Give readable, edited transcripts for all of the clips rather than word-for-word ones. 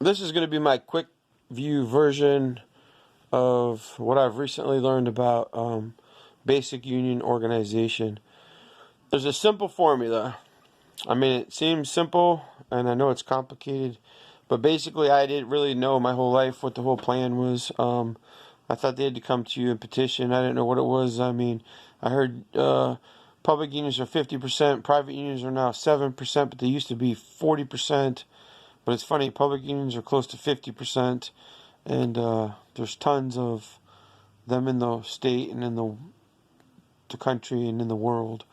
This is going to be my quick view version of what I've recently learned about basic union organization. There's a simple formula. I mean, it seems simple, and I know it's complicated, but basically I didn't really know my whole life what the whole plan was. I thought they had to come to you and petition. I didn't know what it was. I mean, I heard public unions are 50%, private unions are now 7%, but they used to be 40%. But it's funny, public unions are close to 50%, and there's tons of them in the state and in the country and in the world.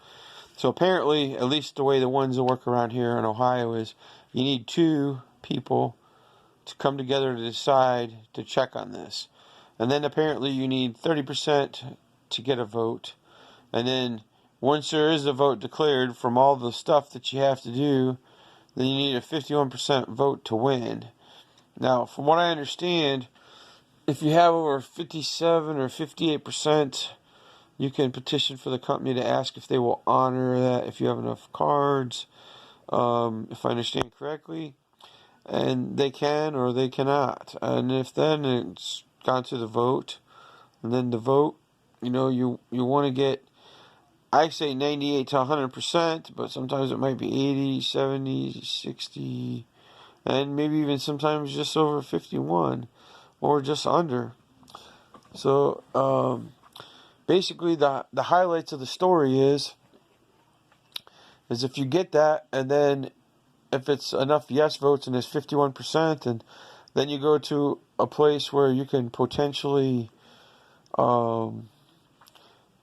So apparently, at least the way the ones that work around here in Ohio is, you need two people to come together to decide to check on this. And then apparently you need 30% to get a vote. And then once there is a vote declared from all the stuff that you have to do, then you need a 51% vote to win. Now, from what I understand, if you have over 57 or 58%, you can petition for the company to ask if they will honor that if you have enough cards, if I understand correctly. And they can or they cannot. And if then it's gone to the vote, and then the vote, you want to get, I say 98 to 100%, but sometimes it might be 80, 70, 60, and maybe even sometimes just over 51 or just under. So basically the highlights of the story is if you get that, and then if it's enough yes votes and it's 51%, and then you go to a place where you can potentially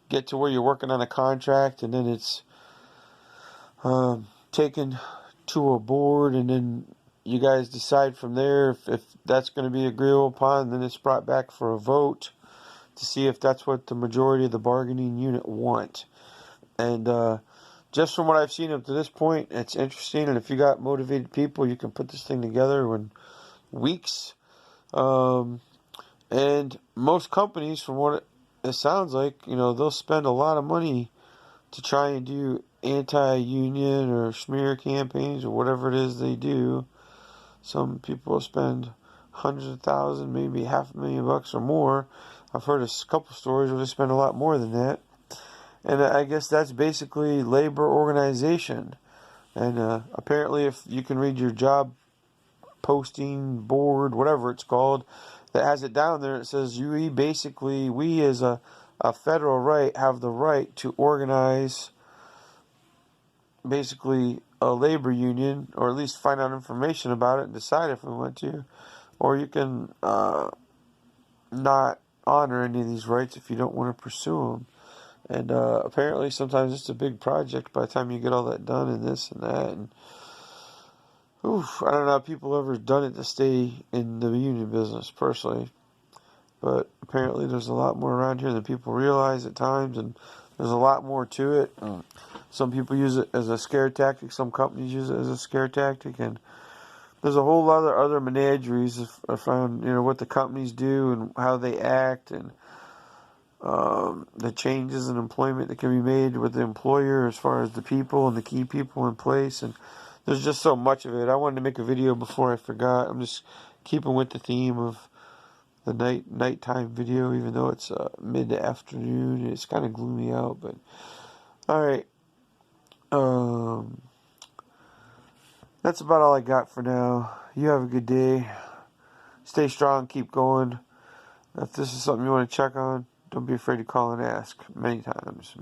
get to where you're working on a contract, and then it's taken to a board, and then you guys decide from there if that's going to be agreeable upon, and then it's brought back for a vote to see if that's what the majority of the bargaining unit want. And just from what I've seen up to this point, it's interesting, and if you got motivated people, you can put this thing together in weeks. And most companies, from what it sounds like, they'll spend a lot of money to try and do anti-union or smear campaigns or whatever it is they do. Some people spend hundreds of thousands, maybe $500,000 or more. I've heard a couple stories where they spend a lot more than that. And I guess that's basically labor organization. And apparently, if you can read your job posting board, whatever it's called, that has it down there, it says we as a federal right have the right to organize basically a labor union, or at least find out information about it and decide if we want to. Or you can not honor any of these rights if you don't want to pursue them. And apparently sometimes it's a big project by the time you get all that done, and this and that. And I don't know if people ever done it to stay in the union business, personally. But apparently there's a lot more around here than people realize at times, and there's a lot more to it. Some people use it as a scare tactic. Some companies use it as a scare tactic. And there's a whole lot of other menageries around, what the companies do and how they act, and the changes in employment that can be made with the employer as far as the people and the key people in place. And there's just so much of it. I wanted to make a video before I forgot. I'm just keeping with the theme of the nighttime video, even though it's mid to afternoon and it's kind of gloomy out. But all right, that's about all I got for now. You have a good day. Stay strong. Keep going. If this is something you want to check on, don't be afraid to call and ask. Many times.